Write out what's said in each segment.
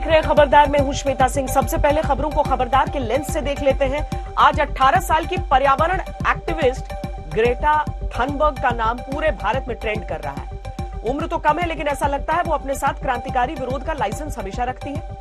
खबरदार में हूं श्वेता सिंह। सबसे पहले खबरों को खबरदार के लेंस से देख लेते हैं। आज 18 साल की पर्यावरण एक्टिविस्ट ग्रेटा थनबर्ग का नाम पूरे भारत में ट्रेंड कर रहा है। उम्र तो कम है, लेकिन ऐसा लगता है वो अपने साथ क्रांतिकारी विरोध का लाइसेंस हमेशा रखती है।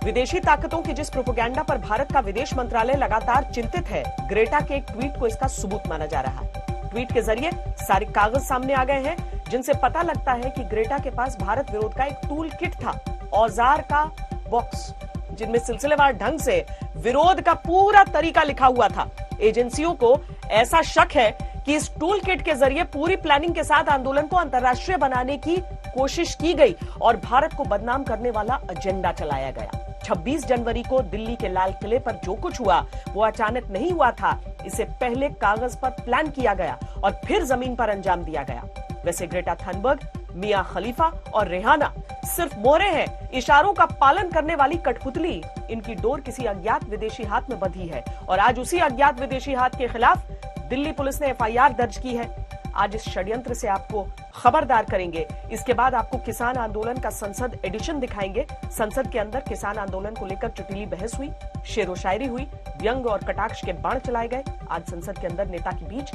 विदेशी ताकतों की जिस प्रोपेगेंडा पर भारत का विदेश मंत्रालय लगातार चिंतित है, ग्रेटा के एक ट्वीट को इसका सबूत माना जा रहा है। ट्वीट के जरिए सारे कागज सामने आ गए हैं, जिनसे पता लगता है कि ग्रेटा के पास भारत विरोध का एक टूल किट था, औजार का बॉक्स, जिनमें सिलसिलेवार ढंग से विरोध का पूरा तरीका लिखा हुआ था। एजेंसियों को ऐसा शक है कि इस टूल किट के जरिए पूरी प्लानिंग के साथ आंदोलन को अंतर्राष्ट्रीय बनाने की कोशिश की गई और भारत को बदनाम करने वाला एजेंडा चलाया गया। 26 जनवरी को दिल्ली के लाल किले पर जो कुछ हुआ वो अचानक नहीं हुआ था। इसे पहले कागज पर प्लान किया गया और फिर जमीन पर अंजाम दिया गया। वैसे ग्रेटा थनबर्ग, मिया खलीफा और रेहाना सिर्फ मोहरे हैं, इशारों का पालन करने वाली कठपुतली। इनकी डोर किसी अज्ञात विदेशी हाथ में बंधी है और आज उसी अज्ञात विदेशी हाथ के खिलाफ दिल्ली पुलिस ने एफआईआर दर्ज की है। आज इस षड्यंत्र से आपको खबरदार करेंगे। इसके बाद आपको किसान आंदोलन का संसद एडिशन दिखाएंगे। संसद के अंदर किसान आंदोलन को लेकर चुटीली बहस हुई, शेरो शायरी हुई, व्यंग और कटाक्ष के बाण चलाए गए। आज संसद के अंदर नेता के बीच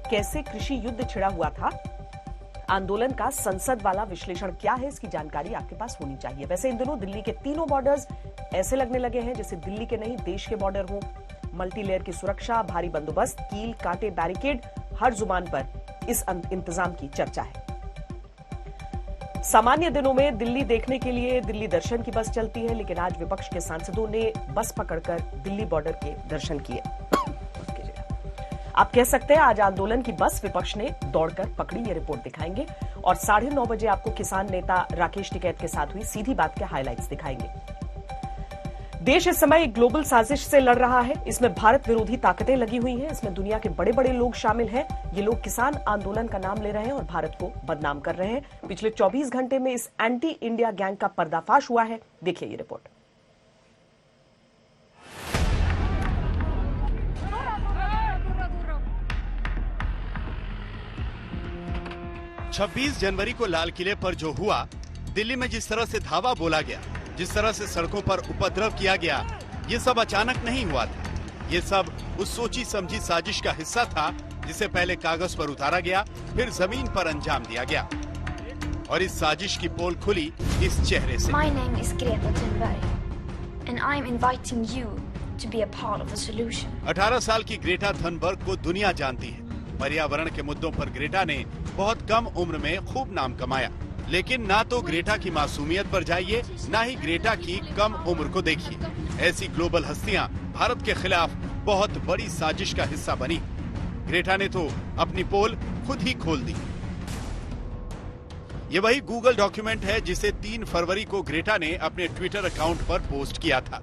कैसे कृषि युद्ध छिड़ा हुआ था, आंदोलन का संसद वाला विश्लेषण क्या है, इसकी जानकारी आपके पास होनी चाहिए। वैसे इन दिनों दिल्ली के तीनों बॉर्डर्स ऐसे लगने लगे हैं जैसे दिल्ली के नहीं देश के बॉर्डर हों। मल्टी लेयर की सुरक्षा, भारी बंदोबस्त, कील कांटे, बैरिकेड, हर जुबान पर इस इंतजाम की चर्चा है। सामान्य दिनों में दिल्ली देखने के लिए दिल्ली दर्शन की बस चलती है, लेकिन आज विपक्ष के सांसदों ने बस पकड़कर दिल्ली बॉर्डर के दर्शन किए। आप कह सकते हैं आज आंदोलन की बस विपक्ष ने दौड़कर पकड़ी। ये रिपोर्ट दिखाएंगे और 9:30 बजे आपको किसान नेता राकेश टिकैत के साथ हुई सीधी बात के हाइलाइट्स दिखाएंगे। देश इस समय एक ग्लोबल साजिश से लड़ रहा है। इसमें भारत विरोधी ताकतें लगी हुई हैं। इसमें दुनिया के बड़े बड़े लोग शामिल हैं। ये लोग किसान आंदोलन का नाम ले रहे हैं और भारत को बदनाम कर रहे हैं। पिछले 24 घंटे में इस एंटी इंडिया गैंग का पर्दाफाश हुआ है। देखिए ये रिपोर्ट। 26 जनवरी को लाल किले पर जो हुआ, दिल्ली में जिस तरह से धावा बोला गया, जिस तरह से सड़कों पर उपद्रव किया गया, ये सब अचानक नहीं हुआ था। ये सब उस सोची समझी साजिश का हिस्सा था, जिसे पहले कागज पर उतारा गया, फिर जमीन पर अंजाम दिया गया। और इस साजिश की पोल खुली इस चेहरे से। My name is Greta Thunberg, and I'm inviting you to be a part of the solution. 18 साल की ग्रेटा थनबर्ग को दुनिया जानती है। पर्यावरण के मुद्दों पर ग्रेटा ने बहुत कम उम्र में खूब नाम कमाया। लेकिन ना तो ग्रेटा की मासूमियत पर जाइए, ना ही ग्रेटा की कम उम्र को देखिए। ऐसी ग्लोबल हस्तियां भारत के खिलाफ बहुत बड़ी साजिश का हिस्सा बनी। ग्रेटा ने तो अपनी पोल खुद ही खोल दी। ये वही गूगल डॉक्यूमेंट है जिसे 3 फरवरी को ग्रेटा ने अपने ट्विटर अकाउंट पर पोस्ट किया था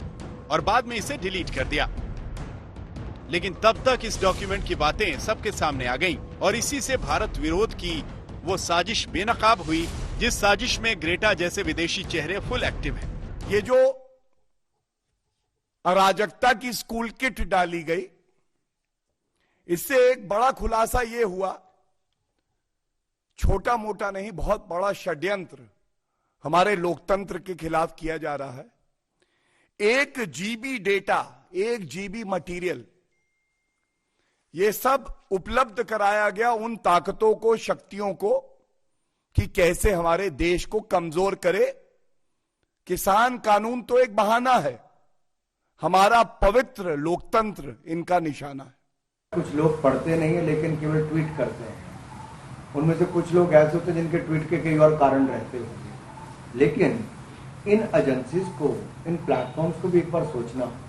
और बाद में इसे डिलीट कर दिया। लेकिन तब तक इस डॉक्यूमेंट की बातें सबके सामने आ गईं और इसी से भारत विरोध की वो साजिश बेनकाब हुई, जिस साजिश में ग्रेटा जैसे विदेशी चेहरे फुल एक्टिव हैं। ये जो अराजकता की स्कूल किट डाली गई, इससे एक बड़ा खुलासा ये हुआ, छोटा मोटा नहीं बहुत बड़ा षड्यंत्र हमारे लोकतंत्र के खिलाफ किया जा रहा है। 1 GB डेटा, 1 GB मटेरियल, ये सब उपलब्ध कराया गया उन ताकतों को, शक्तियों को, कि कैसे हमारे देश को कमजोर करे। किसान कानून तो एक बहाना है, हमारा पवित्र लोकतंत्र इनका निशाना है। कुछ लोग पढ़ते नहीं है लेकिन केवल ट्वीट करते हैं। उनमें से कुछ लोग ऐसे होते हैं जिनके ट्वीट के कई और कारण रहते होंगे, लेकिन इन एजेंसीज को, इन प्लेटफॉर्म्स को भी एक बार सोचना होगा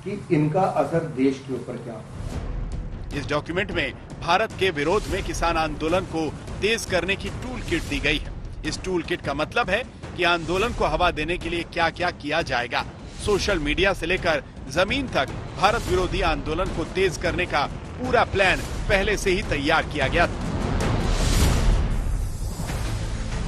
कि इनका असर देश के ऊपर क्या होगा। इस डॉक्यूमेंट में भारत के विरोध में किसान आंदोलन को तेज करने की टूल किट दी गई है। इस टूल किट का मतलब है कि आंदोलन को हवा देने के लिए क्या क्या किया जाएगा। सोशल मीडिया से लेकर जमीन तक भारत विरोधी आंदोलन को तेज करने का पूरा प्लान पहले से ही तैयार किया गया था।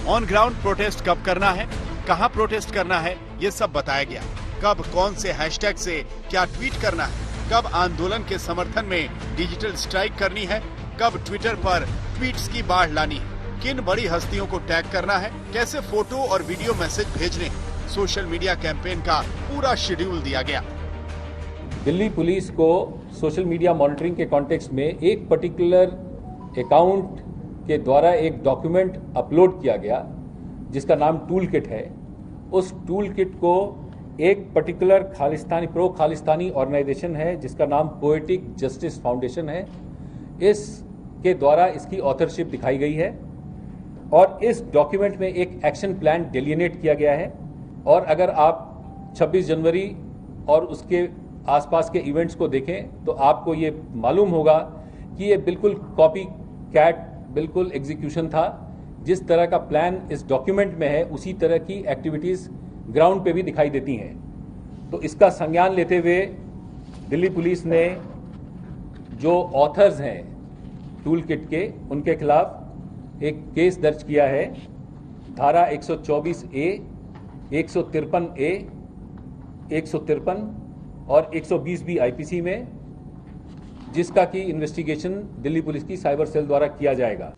ऑन ग्राउंड प्रोटेस्ट कब करना है, कहां प्रोटेस्ट करना है, ये सब बताया गया। कब कौन से हैशटैग से क्या ट्वीट करना है, कब आंदोलन के समर्थन में डिजिटल स्ट्राइक करनी है, कब ट्विटर पर ट्वीट्स की बाढ़ लानी है, किन बड़ी हस्तियों को टैग करना है, कैसे फोटो और वीडियो मैसेज भेजने हैं। सोशल मीडिया कैंपेन का पूरा शेड्यूल दिया गया। दिल्ली पुलिस को सोशल मीडिया मॉनिटरिंग के कॉन्टेक्स्ट में एक पर्टिकुलर अकाउंट के द्वारा एक डॉक्यूमेंट अपलोड किया गया जिसका नाम टूल किट है। उस टूल किट को एक पर्टिकुलर प्रो खालिस्तानी ऑर्गेनाइजेशन है जिसका नाम पोएटिक जस्टिस फाउंडेशन है, इसके द्वारा इसकी ऑथरशिप दिखाई गई है और इस डॉक्यूमेंट में एक एक्शन प्लान डिलिनेट किया गया है। और अगर आप 26 जनवरी और उसके आसपास के इवेंट्स को देखें तो आपको ये मालूम होगा कि ये बिल्कुल कॉपी कैट बिल्कुल एग्जीक्यूशन था। जिस तरह का प्लान इस डॉक्यूमेंट में है उसी तरह की एक्टिविटीज ग्राउंड पे भी दिखाई देती हैं। तो इसका संज्ञान लेते हुए दिल्ली पुलिस ने जो ऑथर्स हैं टूल किट के, उनके खिलाफ एक केस दर्ज किया है धारा 124A, 153A, 153 और 120B IPC में, जिसका की इन्वेस्टिगेशन दिल्ली पुलिस की साइबर सेल द्वारा किया जाएगा।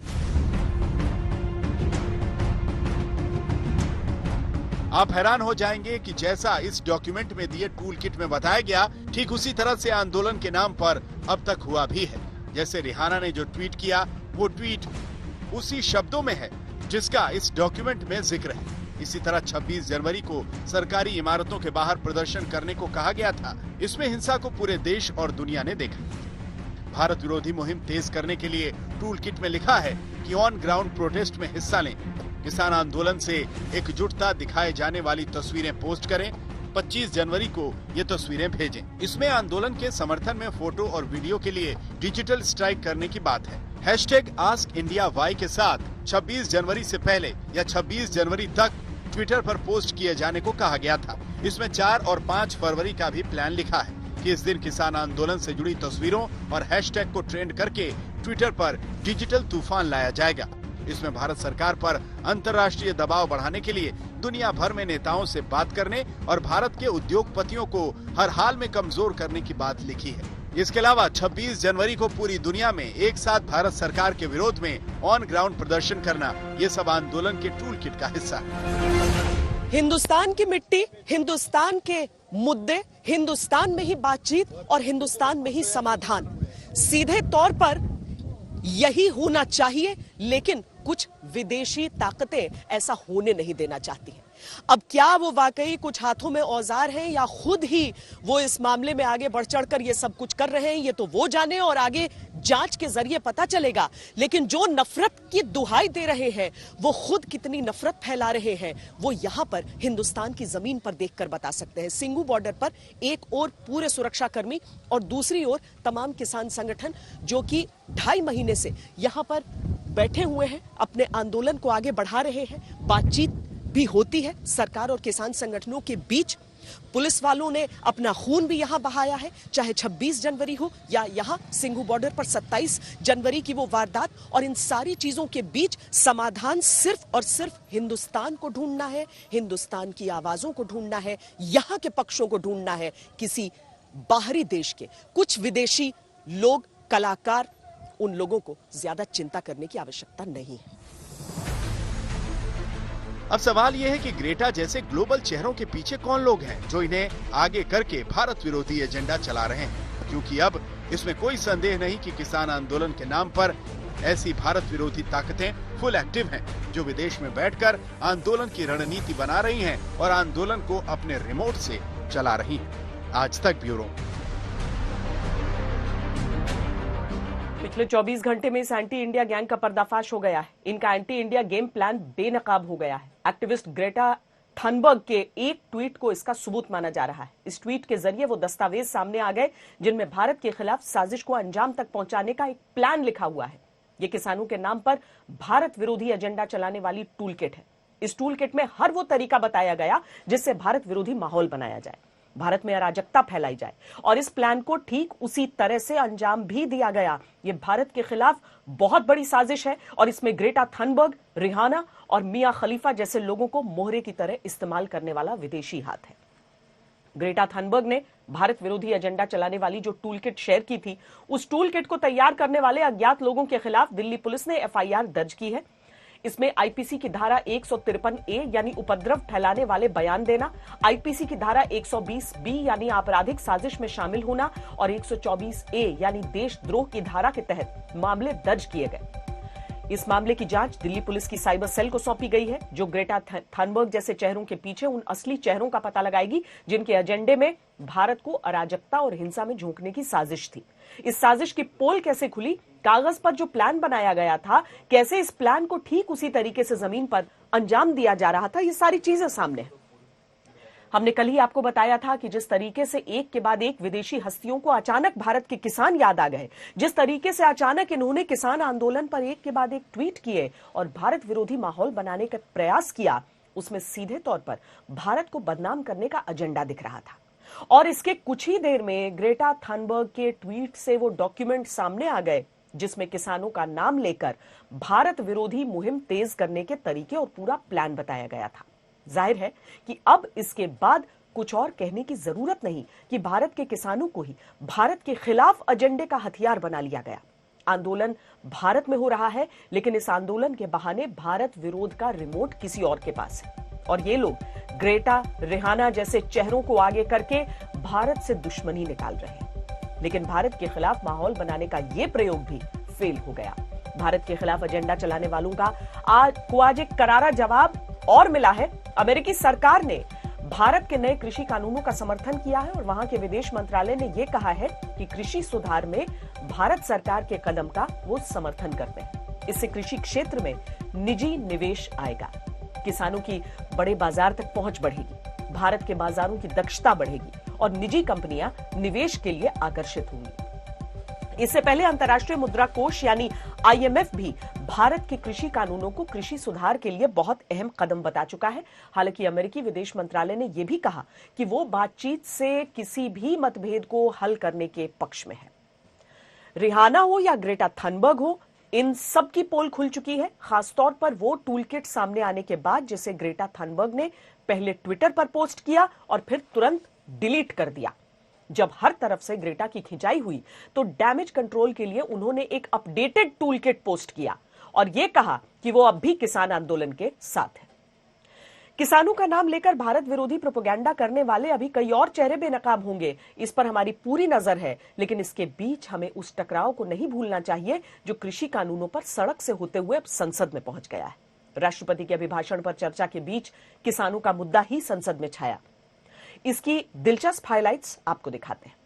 आप हैरान हो जाएंगे कि जैसा इस डॉक्यूमेंट में दिए टूल किट में बताया गया, ठीक उसी तरह से आंदोलन के नाम पर अब तक हुआ भी है। जैसे रिहाना ने जो ट्वीट किया वो ट्वीट उसी शब्दों में है जिसका इस डॉक्यूमेंट में जिक्र है। इसी तरह 26 जनवरी को सरकारी इमारतों के बाहर प्रदर्शन करने को कहा गया था। इसमें हिंसा को पूरे देश और दुनिया ने देखा। भारत विरोधी मुहिम तेज करने के लिए टूल किट में लिखा है कि ऑन ग्राउंड प्रोटेस्ट में हिस्सा लें, किसान आंदोलन से एकजुटता दिखाए जाने वाली तस्वीरें पोस्ट करें, 25 जनवरी को ये तस्वीरें भेजें। इसमें आंदोलन के समर्थन में फोटो और वीडियो के लिए डिजिटल स्ट्राइक करने की बात है। #AskIndiaWhy के साथ 26 जनवरी से पहले या 26 जनवरी तक ट्विटर पर पोस्ट किए जाने को कहा गया था। इसमें 4 और 5 फरवरी का भी प्लान लिखा है कि इस दिन किसान आंदोलन से जुड़ी तस्वीरों और हैशटैग को ट्रेंड करके ट्विटर पर डिजिटल तूफान लाया जाएगा। इसमें भारत सरकार पर अंतर्राष्ट्रीय दबाव बढ़ाने के लिए दुनिया भर में नेताओं से बात करने और भारत के उद्योगपतियों को हर हाल में कमजोर करने की बात लिखी है। इसके अलावा 26 जनवरी को पूरी दुनिया में एक साथ भारत सरकार के विरोध में ऑन ग्राउंड प्रदर्शन करना, ये सब आंदोलन के टूल किट का हिस्सा है। हिंदुस्तान की मिट्टी, हिंदुस्तान के मुद्दे, हिंदुस्तान में ही बातचीत और हिंदुस्तान में ही समाधान, सीधे तौर पर यही होना चाहिए। लेकिन कुछ विदेशी ताकतें ऐसा होने नहीं देना चाहती हैं। अब क्या वो वाकई कुछ हाथों में औजार हैं या खुद ही वो इस मामले में आगे बढ़ चढ़कर ये सब कुछ कर रहे हैं, ये तो वो जाने और आगे जांच के जरिए पता चलेगा। लेकिन जो नफरत की दुहाई दे रहे हैं, वो खुद कितनी नफरत फैला रहे हैं, वो यहां पर हिंदुस्तान की जमीन पर देखकर बता सकते हैं। सिंघू बॉर्डर पर एक ओर पूरे सुरक्षाकर्मी और दूसरी ओर तमाम किसान संगठन जो कि 2.5 महीने से यहां पर बैठे हुए हैं, अपने आंदोलन को आगे बढ़ा रहे हैं। बातचीत भी होती है सरकार और किसान संगठनों के बीच। पुलिस वालों ने अपना खून भी यहां बहाया है, चाहे 26 जनवरी हो या यहां सिंघू बॉर्डर पर 27 जनवरी की वो वारदात। और इन सारी चीजों के बीच समाधान सिर्फ और सिर्फ हिंदुस्तान को ढूंढना है, हिंदुस्तान की आवाजों को ढूंढना है, यहां के पक्षों को ढूंढना है। किसी बाहरी देश के कुछ विदेशी लोग, कलाकार, उन लोगों को ज्यादा चिंता करने की आवश्यकता नहीं है। अब सवाल यह है कि ग्रेटा जैसे ग्लोबल चेहरों के पीछे कौन लोग हैं जो इन्हें आगे करके भारत विरोधी एजेंडा चला रहे हैं, क्योंकि अब इसमें कोई संदेह नहीं कि किसान आंदोलन के नाम पर ऐसी भारत विरोधी ताकतें फुल एक्टिव हैं, जो विदेश में बैठकर आंदोलन की रणनीति बना रही हैं और आंदोलन को अपने रिमोट से चला रही हैं। आज तक ब्यूरो। पिछले 24 घंटे में इस एंटी इंडिया गैंग का पर्दाफाश हो गया है। इनका एंटी इंडिया गेम प्लान बेनकाब हो गया है। एक्टिविस्ट ग्रेटा थनबर्ग के एक ट्वीट को इसका सबूत माना जा रहा है। इस ट्वीट के जरिए वो दस्तावेज सामने आ गए जिनमें भारत के खिलाफ साजिश को अंजाम तक पहुंचाने का एक प्लान लिखा हुआ है। ये किसानों के नाम पर भारत विरोधी एजेंडा चलाने वाली टूल किट है। इस टूल किट में हर वो तरीका बताया गया जिससे भारत विरोधी माहौल बनाया जाए, भारत में अराजकता फैलाई जाए, और इस प्लान को ठीक उसी तरह से अंजाम भी दिया गया। ये भारत के खिलाफ बहुत बड़ी साजिश है और इसमें ग्रेटा थनबर्ग, रिहाना और मियां खलीफा जैसे लोगों को मोहरे की तरह इस्तेमाल करने वाला विदेशी हाथ है। ग्रेटा थनबर्ग ने भारत विरोधी एजेंडा चलाने वाली जो टूल किट शेयर की थी, उस टूल किट को तैयार करने वाले अज्ञात लोगों के खिलाफ दिल्ली पुलिस ने FIR दर्ज की है। इसमें आईपीसी की धारा 153A यानी उपद्रव फैलाने वाले बयान देना, आईपीसी की धारा 120B यानी आपराधिक साजिश में शामिल होना और 124A यानी देशद्रोह की धारा के तहत मामले दर्ज किए गए। इस मामले की जांच दिल्ली पुलिस की साइबर सेल को सौंपी गई है, जो ग्रेटा थनबर्ग जैसे चेहरों के पीछे उन असली चेहरों का पता लगाएगी जिनके एजेंडे में भारत को अराजकता और हिंसा में झोंकने की साजिश थी। इस साजिश की पोल कैसे खुली, कागज पर जो प्लान बनाया गया था, कैसे इस प्लान को ठीक उसी तरीके से जमीन पर अंजाम दिया जा रहा था, ये सारी चीजें सामने हैं। हमने कल ही आपको बताया था कि जिस तरीके से एक के बाद एक विदेशी हस्तियों को अचानक भारत के किसान याद आ गए, जिस तरीके से अचानक इन्होंने किसान आंदोलन पर एक के बाद एक ट्वीट किए और भारत विरोधी माहौल बनाने का प्रयास किया, उसमें सीधे तौर पर भारत को बदनाम करने का एजेंडा दिख रहा था। और इसके कुछ ही देर में ग्रेटा थनबर्ग के ट्वीट से वो डॉक्यूमेंट सामने आ गए जिसमें किसानों का नाम लेकर भारत विरोधी मुहिम तेज करने के तरीके और पूरा प्लान बताया गया था। जाहिर है कि अब इसके बाद कुछ और कहने की जरूरत नहीं कि भारत के किसानों को ही भारत के खिलाफ एजेंडे का हथियार बना लिया गया। आंदोलन भारत में हो रहा है, लेकिन इस आंदोलन के बहाने भारत विरोध का रिमोट किसी और के पास है और ये लोग ग्रेटा, रिहाना जैसे चेहरों को आगे करके भारत से दुश्मनी निकाल रहे हैं। लेकिन भारत के खिलाफ माहौल बनाने का ये प्रयोग भी फेल हो गया। भारत के खिलाफ एजेंडा चलाने वालों का आज एक करारा जवाब और मिला है। अमेरिकी सरकार ने भारत के नए कृषि कानूनों का समर्थन किया है और वहां के विदेश मंत्रालय ने यह कहा है कि कृषि सुधार में भारत सरकार के कदम का वो समर्थन करते हैं। इससे कृषि क्षेत्र में निजी निवेश आएगा, किसानों की बड़े बाजार तक पहुंच बढ़ेगी, भारत के बाजारों की दक्षता बढ़ेगी और निजी कंपनियां निवेश के लिए आकर्षित होंगी। इससे पहले अंतर्राष्ट्रीय मुद्रा कोष यानी IMF भी भारत के कृषि कानूनों को कृषि सुधार के लिए बहुत अहम कदम बता चुका है। हालांकि अमेरिकी विदेश मंत्रालय ने यह भी कहा कि वो बातचीत से किसी भी मतभेद को हल करने के पक्ष में है। रिहाना हो या ग्रेटा थनबर्ग हो, इन सब की पोल खुल चुकी है, खासतौर पर वो टूलकिट सामने आने के बाद जिसे ग्रेटा थनबर्ग ने पहले ट्विटर पर पोस्ट किया और फिर तुरंत डिलीट कर दिया। जब हर तरफ से ग्रेटा की खिंचाई हुई तो डैमेज कंट्रोल के लिए उन्होंने एक अपडेटेड टूलकिट पोस्ट किया और यह कहा कि वो अब भी किसान आंदोलन के साथ है। किसानों का नाम लेकर भारत विरोधी प्रोपेगेंडा करने वाले अभी कई और चेहरे बेनकाब होंगे, इस पर हमारी पूरी नजर है। लेकिन इसके बीच हमें उस टकराव को नहीं भूलना चाहिए जो कृषि कानूनों पर सड़क से होते हुए अब संसद में पहुंच गया है। राष्ट्रपति के अभिभाषण पर चर्चा के बीच किसानों का मुद्दा ही संसद में छाया। इसकी दिलचस्प हाइलाइट्स आपको दिखाते हैं।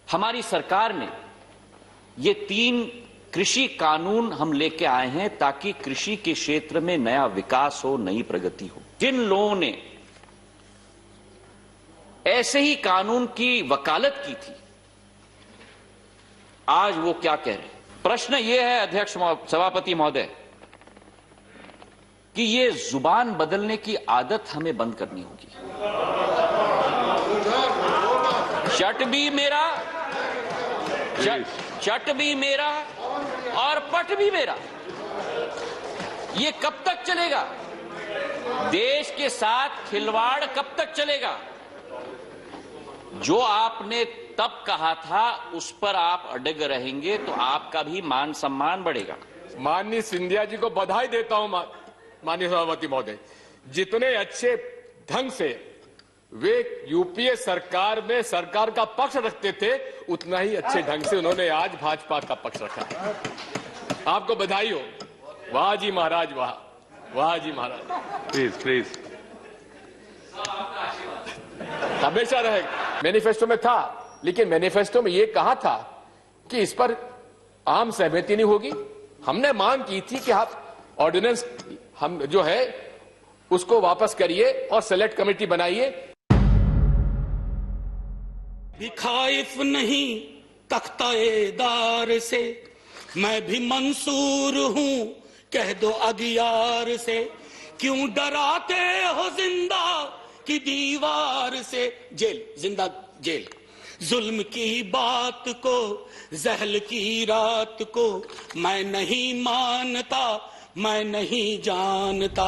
हमारी सरकार ने ये 3 कृषि कानून हम लेके आए हैं ताकि कृषि के क्षेत्र में नया विकास हो, नई प्रगति हो। जिन लोगों ने ऐसे ही कानून की वकालत की थी, आज वो क्या कह रहे हैं? प्रश्न यह है अध्यक्ष सभापति महोदय कि ये जुबान बदलने की आदत हमें बंद करनी होगी। शट भी मेरा, शट भी मेरा और पट भी मेरा, ये कब तक चलेगा? देश के साथ खिलवाड़ कब तक चलेगा? जो आपने तब कहा था उस पर आप अड़ग रहेंगे तो आपका भी मान सम्मान बढ़ेगा। माननीय सिंधिया जी को बधाई देता हूं माननीय सभापति महोदय, जितने अच्छे ढंग से वे यूपीए सरकार में सरकार का पक्ष रखते थे, उतना ही अच्छे ढंग से उन्होंने आज भाजपा का पक्ष रखा है। आपको बधाई हो। वाह जी महाराज, वाह, वाह जी महाराज। प्लीज प्लीज, हमेशा रहेगा। मैनिफेस्टो में था, लेकिन मैनिफेस्टो में यह कहा था कि इस पर आम सहमति नहीं होगी। हमने मांग की थी कि आप ऑर्डिनेंस हम जो है उसको वापस करिए और सेलेक्ट कमेटी बनाइए। भी खाइफ नहीं तख्ताएदार से, मैं भी मंसूर हूं कह दो अगियार से। क्यों डराते हो जिंदा की दीवार से? जेल, जिंदा जेल। जुल्म की बात को, जहल की रात को मैं नहीं मानता, मैं नहीं जानता।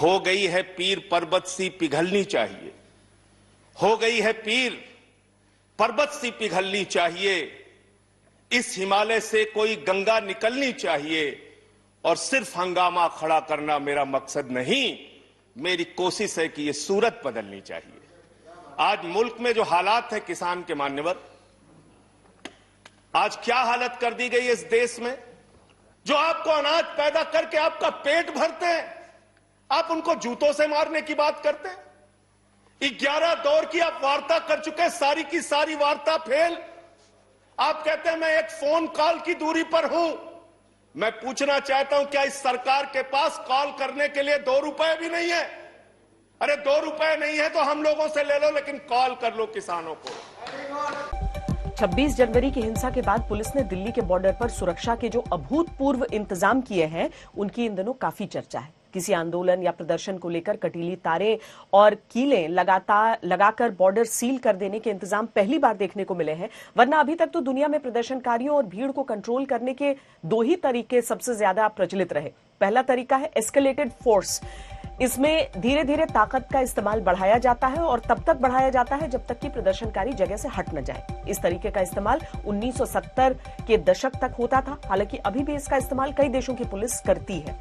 हो गई है पीर पर्वत सी पिघलनी चाहिए, हो गई है पीर पर्वत सी पिघलनी चाहिए। इस हिमालय से कोई गंगा निकलनी चाहिए और सिर्फ हंगामा खड़ा करना मेरा मकसद नहीं। मेरी कोशिश है कि ये सूरत बदलनी चाहिए। आज मुल्क में जो हालात है किसान के मान्यवर, आज क्या हालत कर दी गई है इस देश में। जो आपको अनाज पैदा करके आपका पेट भरते हैं, आप उनको जूतों से मारने की बात करते हैं। 11 दौर की आप वार्ता कर चुके हैं, सारी की सारी वार्ता फेल। आप कहते हैं मैं एक फोन कॉल की दूरी पर हूं। मैं पूछना चाहता हूं, क्या इस सरकार के पास कॉल करने के लिए 2 रुपए भी नहीं है? अरे 2 रुपए नहीं है तो हम लोगों से ले लो, लेकिन कॉल कर लो किसानों को। 26 जनवरी की हिंसा के बाद पुलिस ने दिल्ली के बॉर्डर पर सुरक्षा के जो अभूतपूर्व इंतजाम किए हैं, उनकी इन दिनों काफी चर्चा है। किसी आंदोलन या प्रदर्शन को लेकर कटीली तारें और कीलें लगाकर बॉर्डर सील कर देने के इंतजाम पहली बार देखने को मिले हैं, वरना अभी तक तो दुनिया में प्रदर्शनकारियों और भीड़ को कंट्रोल करने के 2 ही तरीके सबसे ज्यादा प्रचलित रहे। पहला तरीका है एस्केलेटेड फोर्स। इसमें धीरे धीरे ताकत का इस्तेमाल बढ़ाया जाता है और तब तक बढ़ाया जाता है जब तक कि प्रदर्शनकारी जगह से हट न जाए। इस तरीके का इस्तेमाल 1970 के दशक तक होता था। हालांकि अभी भी इसका इस्तेमाल कई देशों की पुलिस करती है,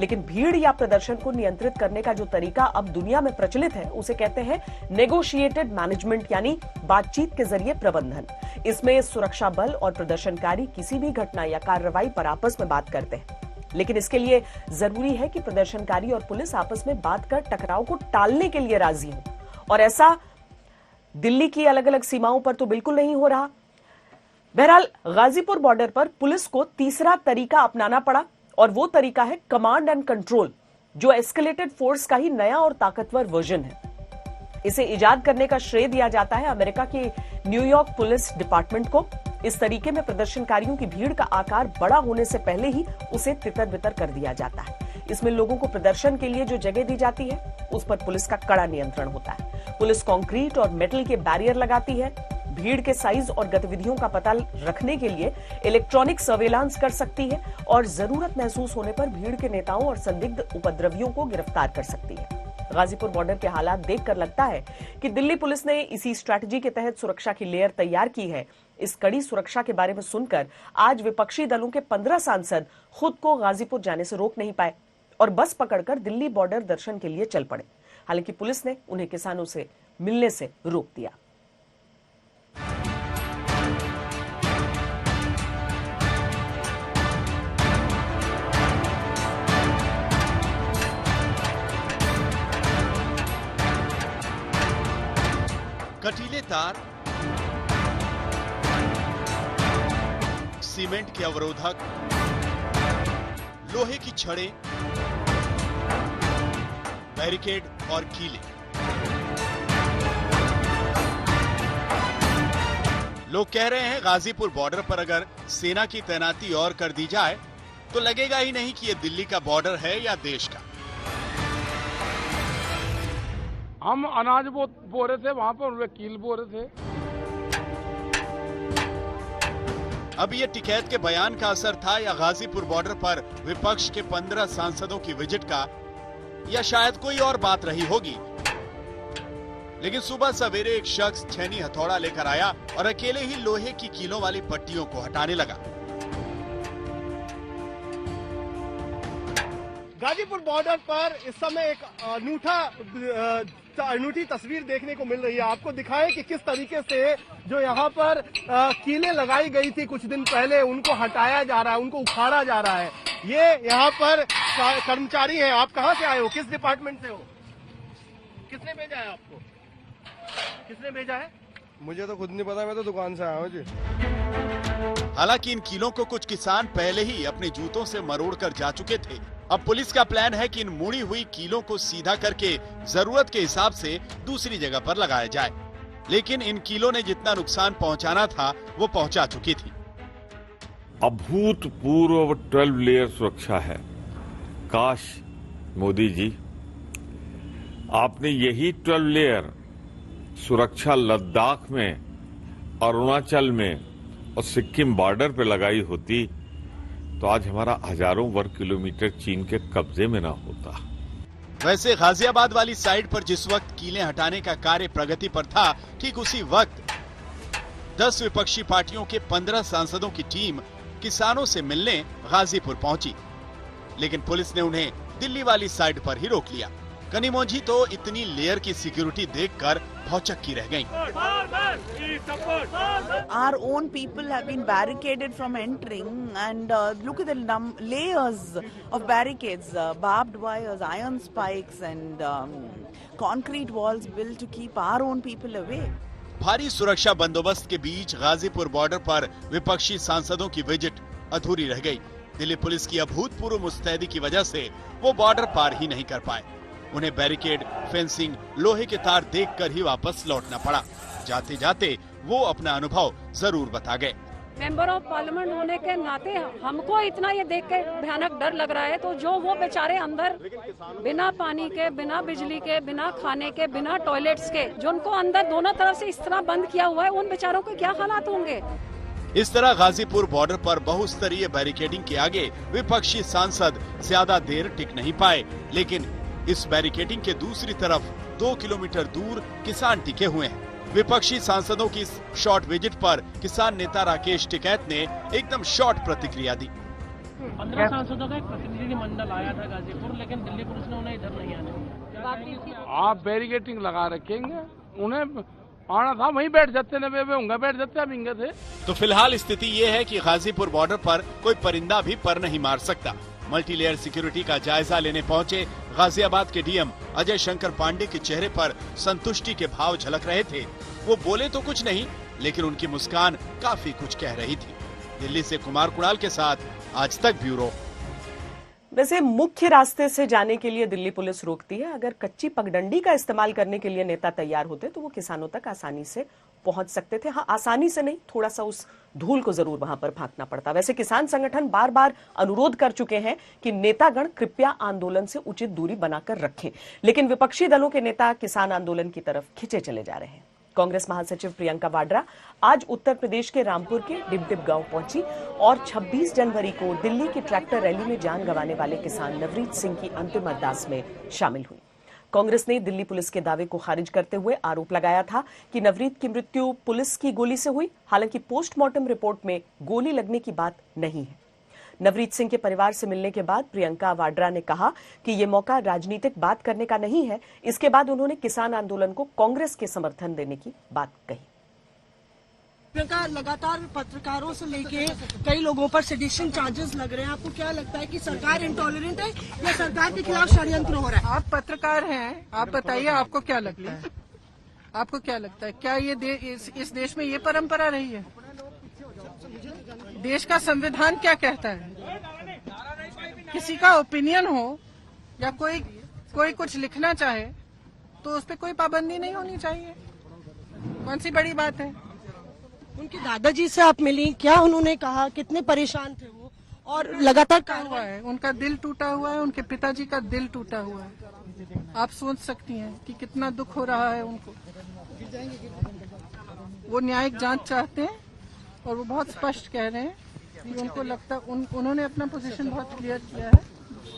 लेकिन भीड़ या प्रदर्शन को नियंत्रित करने का जो तरीका अब दुनिया में प्रचलित है, उसे कहते हैं नेगोशिएटेड मैनेजमेंट, यानी बातचीत के जरिए प्रबंधन। इसमें सुरक्षा बल और प्रदर्शनकारी किसी भी घटना या कार्रवाई पर आपस में बात करते हैं, लेकिन इसके लिए जरूरी है कि प्रदर्शनकारी और पुलिस आपस में बात कर टकराव को टालने के लिए राजी हो, और ऐसा दिल्ली की अलग अलग सीमाओं पर तो बिल्कुल नहीं हो रहा। बहरहाल गाजीपुर बॉर्डर पर पुलिस को तीसरा तरीका अपनाना पड़ा, और वो तरीका है कमांड एंड कंट्रोल, जो एस्केलेटेड फोर्स का ही नया और ताकतवर वर्जन है। इसे इजाद करने का श्रेय दिया जाता है अमेरिका के न्यूयॉर्क पुलिस डिपार्टमेंट को। इस तरीके में प्रदर्शनकारियों की भीड़ का आकार बड़ा होने से पहले ही उसे तितर बितर कर दिया जाता है। इसमें लोगों को प्रदर्शन के लिए जो जगह दी जाती है, उस पर पुलिस का कड़ा नियंत्रण होता है। पुलिस कंक्रीट और मेटल के बैरियर लगाती है। भीड़ के साइज और गतिविधियों का पता रखने के लिए इलेक्ट्रॉनिक सर्वेलांस कर सकती है, और जरूरत महसूस होने पर भीड़ के नेताओं और संदिग्ध उपद्रवियों को गिरफ्तार कर सकती है। गाजीपुर बॉर्डर के हालात देखकर लगता है कि दिल्ली पुलिस ने इसी स्ट्रैटेजी के तहत सुरक्षा की लेयर तैयार की है। इस कड़ी सुरक्षा के बारे में सुनकर आज विपक्षी दलों के 15 सांसद खुद को गाजीपुर जाने से रोक नहीं पाए और बस पकड़कर दिल्ली बॉर्डर दर्शन के लिए चल पड़े। हालांकि पुलिस ने उन्हें किसानों से मिलने से रोक दिया। कटीले तार, सीमेंट के अवरोधक, लोहे की छड़ें, बैरिकेड और कीले। लोग कह रहे हैं गाजीपुर बॉर्डर पर अगर सेना की तैनाती और कर दी जाए तो लगेगा ही नहीं कि ये दिल्ली का बॉर्डर है या देश का। हम अनाज बो रहे थे, वहां पर उन्हें कील बो रहे थे। अब ये टिकैत के बयान का असर था या गाजीपुर बॉर्डर पर विपक्ष के 15 सांसदों की विजिट का, या शायद कोई और बात रही होगी। लेकिन सुबह सवेरे एक शख्स छेनी हथौड़ा लेकर आया और अकेले ही लोहे की कीलों वाली पट्टियों को हटाने लगा। गाजीपुर बॉर्डर पर इस समय एक अनूठी तस्वीर देखने को मिल रही है। आपको दिखाएं कि किस तरीके से जो यहाँ पर कीलें लगाई गई थी कुछ दिन पहले, उनको हटाया जा रहा है, उनको उखाड़ा जा रहा है। ये यहाँ पर कर्मचारी हैं। आप कहाँ से आए हो, किस डिपार्टमेंट से हो? किसने भेजा है आपको? किसने भेजा है? मुझे तो खुद नहीं पता, मैं तो दुकान से आया हूँ जी। हालांकि इन कीलों को कुछ किसान पहले ही अपने जूतों से मरोड़ कर जा चुके थे। अब पुलिस का प्लान है कि इन मुड़ी हुई कीलों को सीधा करके जरूरत के हिसाब से दूसरी जगह पर लगाया जाए। लेकिन इन कीलों ने जितना नुकसान पहुंचाना था वो पहुंचा चुकी थी। अभूतपूर्व 12 लेयर सुरक्षा है। काश मोदी जी आपने यही 12 लेयर सुरक्षा लद्दाख में, अरुणाचल में और सिक्किम बॉर्डर पे लगाई होती तो आज हमारा हजारों वर्ग किलोमीटर चीन के कब्जे में ना होता। वैसे गाजियाबाद वाली साइड पर जिस वक्त कीलें हटाने का कार्य प्रगति पर था, ठीक उसी वक्त 10 विपक्षी पार्टियों के 15 सांसदों की टीम किसानों से मिलने गाजीपुर पहुंची, लेकिन पुलिस ने उन्हें दिल्ली वाली साइड पर ही रोक लिया। कनीमोझी तो इतनी लेयर की सिक्योरिटी देखकर भौचक्की रह गईं। Our own people have been barricaded from entering, and look at the layers of barricades, barbed wires, iron spikes, and concrete walls built to keep our own people away. भारी सुरक्षा बंदोबस्त के बीच Ghazipur border पर विपक्षी सांसदों की विजिट अधूरी रह गई। दिल्ली पुलिस की अभूतपूर्व मुस्तैदी की वजह से वो बॉर्डर पार ही नहीं कर पाए। उन्हें बैरिकेड, फेंसिंग, लोहे के तार देखकर ही वापस लौटना पड़ा। जाते जाते वो अपना अनुभव जरूर बता गए। मेंबर ऑफ पार्लियामेंट होने के नाते हमको इतना ये देख के भयानक डर लग रहा है, तो जो वो बेचारे अंदर बिना पानी के, बिना बिजली के, बिना खाने के, बिना टॉयलेट्स के, जो उनको अंदर दोनों तरफ से इस तरह बंद किया हुआ है, उन बेचारों के क्या हालात होंगे। इस तरह गाजीपुर बॉर्डर पर बहुस्तरीय बैरिकेडिंग के आगे विपक्षी सांसद ज्यादा देर टिक नहीं पाए, लेकिन इस बैरिकेडिंग के दूसरी तरफ 2 किलोमीटर दूर किसान टिके हुए हैं। विपक्षी सांसदों की इस शॉर्ट विजिट पर किसान नेता राकेश टिकैत ने एकदम शॉर्ट प्रतिक्रिया दी। 15 सांसदों का एक प्रतिनिधि मंडल आया था गाजीपुर, लेकिन दिल्ली पुलिस ने उन्हें इधर नहीं आने दिया। आप बैरिकेडिंग लगा रखेंगे, उन्हें आना था वहीं बैठ जाते न, वे बैठ जाते अब इंगे थे। तो फिलहाल स्थिति ये है कि गाजीपुर बॉर्डर पर कोई परिंदा भी पर नहीं मार सकता। मल्टीलेयर सिक्योरिटी का जायजा लेने पहुंचे गाजियाबाद के डीएम अजय शंकर पांडे के चेहरे पर संतुष्टि के भाव झलक रहे थे। वो बोले तो कुछ नहीं, लेकिन उनकी मुस्कान काफी कुछ कह रही थी। दिल्ली से कुमार कुणाल के साथ आज तक ब्यूरो। वैसे मुख्य रास्ते से जाने के लिए दिल्ली पुलिस रोकती है। अगर कच्ची पगडंडी का इस्तेमाल करने के लिए नेता तैयार होते तो वो किसानों तक आसानी से पहुंच सकते थे। हाँ, आसानी से नहीं, थोड़ा सा उस धूल को जरूर वहां पर भागना पड़ता। वैसे किसान संगठन बार बार अनुरोध कर चुके हैं कि नेतागण कृपया आंदोलन से उचित दूरी बनाकर रखें, लेकिन विपक्षी दलों के नेता किसान आंदोलन की तरफ खिंचे चले जा रहे हैं। कांग्रेस महासचिव प्रियंका वाड्रा आज उत्तर प्रदेश के रामपुर के डिबडिब गांव पहुंची और 26 जनवरी को दिल्ली की ट्रैक्टर रैली में जान गंवाने वाले किसान नवरीत सिंह की अंतिम अरदास में शामिल हुई। कांग्रेस ने दिल्ली पुलिस के दावे को खारिज करते हुए आरोप लगाया था कि नवरीत की मृत्यु पुलिस की गोली से हुई। हालांकि पोस्टमार्टम रिपोर्ट में गोली लगने की बात नहीं है। नवरीत सिंह के परिवार से मिलने के बाद प्रियंका वाड्रा ने कहा कि ये मौका राजनीतिक बात करने का नहीं है। इसके बाद उन्होंने किसान आंदोलन को कांग्रेस के समर्थन देने की बात कही। प्रियंका, लगातार पत्रकारों से लेके कई लोगों पर सेडिशन चार्जेस लग रहे हैं। आपको क्या लगता है कि सरकार इंटॉलरेंट है या सरकार के खिलाफ षड्यंत्र हो रहा है? आप पत्रकार हैं, आप बताइए आपको क्या लगता है? आपको क्या लगता है, क्या ये इस देश में ये परंपरा रही है? देश का संविधान क्या कहता है? किसी का ओपिनियन हो या कोई कुछ लिखना चाहे तो उस पर कोई पाबंदी नहीं होनी चाहिए। कौन सी बड़ी बात है? उनके दादाजी से आप मिली, क्या उन्होंने कहा? कितने परेशान थे वो? और लगातार क्या हुआ है? उनका दिल टूटा हुआ है, उनके पिताजी का दिल टूटा हुआ है। आप सोच सकती हैं कि कितना दुख हो रहा है उनको। वो न्यायिक जांच चाहते हैं और वो बहुत स्पष्ट कह रहे हैं कि उनको लगता उन्होंने अपना पोजीशन बहुत क्लियर किया है।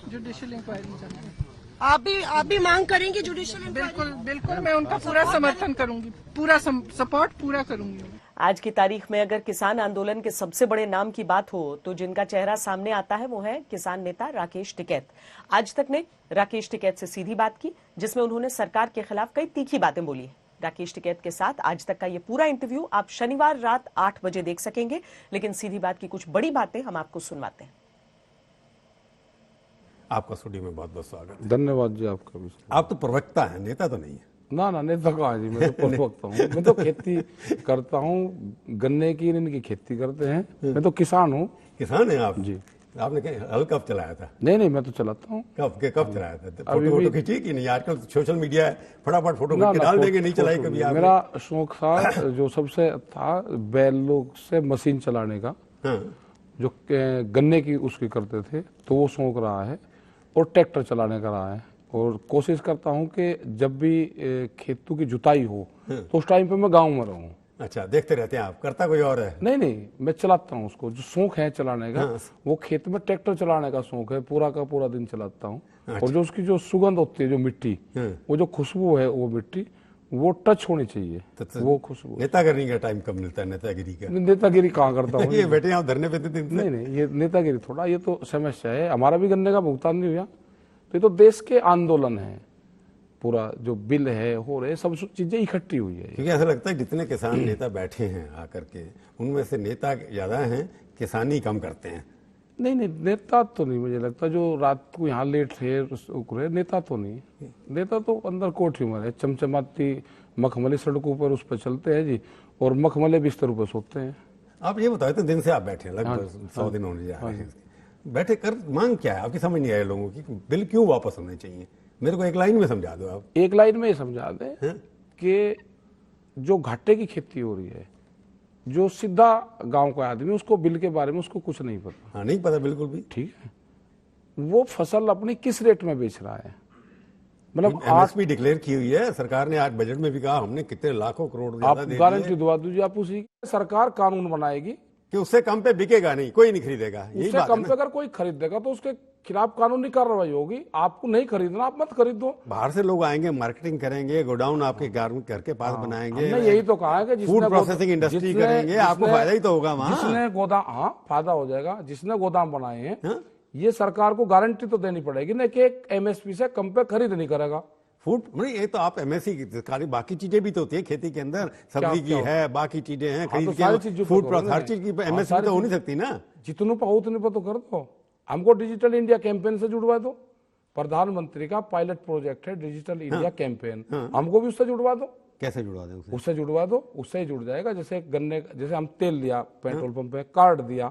जुडिशियल इंक्वायरी चाहते हैं। आप भी मांग करेंगे जुडिशियल इंक्वायरी? बिल्कुल मैं उनका पूरा समर्थन करूंगी, पूरा सपोर्ट पूरा करूंगी। आज की तारीख में अगर किसान आंदोलन के सबसे बड़े नाम की बात हो तो जिनका चेहरा सामने आता है वो है किसान नेता राकेश टिकैत। आज तक ने राकेश टिकैत से सीधी बात की, जिसमें उन्होंने सरकार के खिलाफ कई तीखी बातें बोली। राकेश टिकैत के साथ आज तक का ये पूरा इंटरव्यू आप शनिवार रात 8 बजे देख सकेंगे, लेकिन सीधी बात की कुछ बड़ी बातें हम आपको सुनवाते हैं। आपका स्टूडियो में बहुत बहुत स्वागत। धन्यवाद जी आपका भी। आप तो प्रवक्ता हैं, नेता तो नहीं है। ना नेता कहाँ है जी, मैं तो प्रवक्ता हूँ। मैं तो खेती करता हूँ, गन्ने की इनकी खेती करते हैं। मैं तो किसान हूँ। किसान है आप जी। आपने हल कब चलाया था? नहीं मैं तो चलाता हूँ। कब चलाया था? फोटो खींची कि नहीं? आजकल सोशल मीडिया है, फटाफट फोटो खींच के डाल देंगे। नहीं चलाई कभी आपने? मेरा शौक था, जो सबसे था बैलों से मशीन चलाने का। जो गन्ने की उसकी करते थे, तो वो शौक रहा है और ट्रैक्टर चलाने का रहा है। और कोशिश करता हूं कि जब भी खेतों की जुताई हो तो उस टाइम पे मैं गांव में रहूं। अच्छा, देखते रहते हैं आप? करता कोई और है? नहीं मैं चलाता हूं उसको। जो शौक है चलाने का, वो खेत में ट्रैक्टर चलाने का शौक है। पूरा का पूरा दिन चलाता हूं। और जो उसकी जो सुगंध होती है, जो मिट्टी, वो जो खुशबू है वो मिट्टी, वो टच होनी चाहिए, वो खुशबू। नेतागिरी का टाइम कब मिलता है? नेतागिरी का नेतागिरी कहाँ करता हूँ? ये बैठे आप धरने पे थे? नहीं, ये नेतागिरी थोड़ा, ये तो समस्या है। हमारा भी गन्ने का भुगतान नहीं हुआ, तो ये तो देश के आंदोलन है। पूरा जो बिल है हो रहे, सब चीजें इकट्ठी हुई है। क्योंकि ऐसा लगता है जितने किसान नेता बैठे हैं आकर के, उनमें से नेता ज्यादा हैं, किसानी कम करते हैं। नहीं, नेता तो नहीं मुझे लगता। जो रात को यहाँ लेट रहे नेता तो नहीं। नेता तो अंदर कोठी में है, चमचमाती मखमली सड़कों पर उस पर चलते हैं जी, और मखमले बिस्तरों पर सोते हैं। आप ये बताओ, तो दिन से आप बैठे लगभग 100 दिन होने जा रहे हैं, बैठे कर मांग क्या है आपकी? समझ नहीं आया लोगों की, बिल क्यों वापस होने चाहिए? मेरे को एक लाइन में समझा दो आप। एक लाइन में ये समझा दें कि जो घाटे की खेती हो रही है, जो सीधा गांव का आदमी, उसको बिल के बारे में उसको कुछ नहीं पता। हाँ, नहीं पता बिल्कुल भी। ठीक है, वो फसल अपनी किस रेट में बेच रहा है, मतलब एमएसपी डिक्लेयर की हुई है सरकार ने। आज बजट में भी कहा हमने कितने लाखों करोड़ आप गारंटी दवा दीजिए, आप उसी सरकार कानून बनाएगी कि उससे कम पे बिकेगा नहीं, कोई नहीं खरीदेगा। उससे कम पे अगर कोई खरीदेगा तो उसके खिलाफ कानूनी कार्रवाई होगी। आपको नहीं खरीदना, आप मत खरीदो। बाहर से लोग आएंगे, मार्केटिंग करेंगे, गोडाउन आपके घर के पास बनाएंगे। हमने यही तो कहा है कि फूड प्रोसेसिंग इंडस्ट्री करेंगे, आपको फायदा ही तो होगा वहाँ। जिसने गोदाम, हाँ फायदा हो जाएगा। जिसने गोदाम बनाए हैं, ये सरकार को गारंटी तो देनी पड़ेगी ना कि एक एमएसपी से कम पे खरीद नहीं करेगा। फूड नहीं, ये तो आप एमएससी बाकी चीजें भी तो होती है खेती के अंदर, सब्जी की है, बाकी चीजें हैं, खरीद के फूड हर चीज की एमएसपी तो हो नहीं सकती ना। जितनों पर उतने पर तो कर दो। हमको डिजिटल इंडिया कैंपेन से जुड़वा दो। प्रधानमंत्री का पायलट प्रोजेक्ट है डिजिटल इंडिया कैंपेन, हमको भी उससे जुड़वा दो। कैसे जुड़वा दें? उससे जुड़वा दो, उससे ही जुड़ जाएगा। जैसे गन्ने, जैसे हम तेल दिया पेट्रोल पंप पे, कार्ड दिया,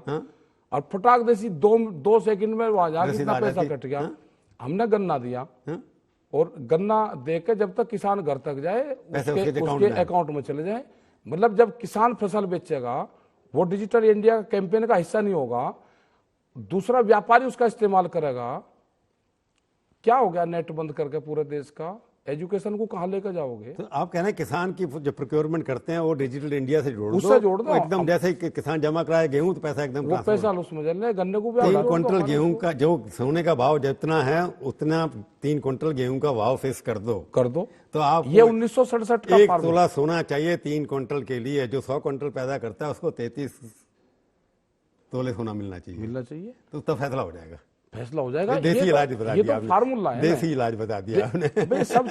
और फटाक देसी 2 सेकंड में वहां जाके कितना पैसा कट गया। हमने गन्ना दिया, और गन्ना दे के जब तक किसान घर तक जाए उसके अकाउंट में चले जाए। मतलब जब किसान फसल बेचेगा, वो डिजिटल इंडिया कैंपेन का हिस्सा नहीं होगा, दूसरा व्यापारी उसका इस्तेमाल करेगा। क्या हो गया नेट बंद करके पूरे देश का? एजुकेशन को कहाँ लेकर जाओगे? तो आप कह रहे हैं किसान की जो प्रोक्योरमेंट करते हैं वो डिजिटल इंडिया से जोड़ दो, उससे जोड़ दो एकदम। जैसे किसान जमा कराए गेहूं तो पैसा एकदम वो पैसा उसमें चल रहा है। गन्ने को भी 3 क्विंटल गेहूं का जो सोने का भाव जितना है उतना 3 क्विंटल गेहूं का भाव फिक्स कर दो। तो आप ये 1967 का 1 तोला सोना चाहिए 3 क्विंटल के लिए। जो 100 क्विंटल पैदा करता है उसको 33 तोले सोना मिलना चाहिए। तो तब फैसला हो जाएगा। फैसला हो जाएगा। देसी इलाज बता दिया आपने, फार्मूला है, देसी इलाज बता दिया आपने। सब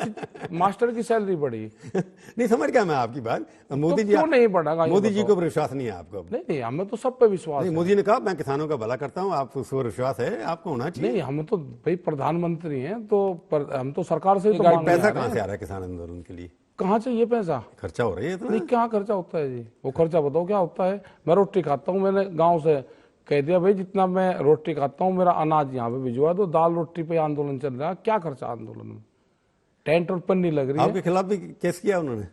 मास्टर की सैलरी बढ़ी। नहीं समझ गया मैं आपकी बात। मोदी जी क्यों नहीं बढ़ेगा? मोदी जी को विश्वास नहीं है आपको? नहीं, हमें तो सब पे विश्वास है। मोदी ने कहा मैं किसानों का भला करता हूँ, आप उस पर विश्वास है, आपको होना चाहिए। नहीं, हम तो भाई प्रधानमंत्री हैं, तो हम तो सरकार से पैसा कहाँ से आ रहा है किसान आंदोलन के लिए? कहाँ चाहिए पैसा? खर्चा हो रही है नहीं, क्या खर्चा होता है जी? वो खर्चा बताओ क्या होता है? मैं रोटी खाता हूँ, मैंने गाँव से कह दिया भाई जितना मैं रोटी खाता हूँ मेरा अनाज यहाँ पे भिजवा दो। दाल रोटी पे आंदोलन चल रहा है, क्या खर्चा आंदोलन में? टेंट और पन्नी लग रही है। आपके खिलाफ भी केस किया उन्होंने?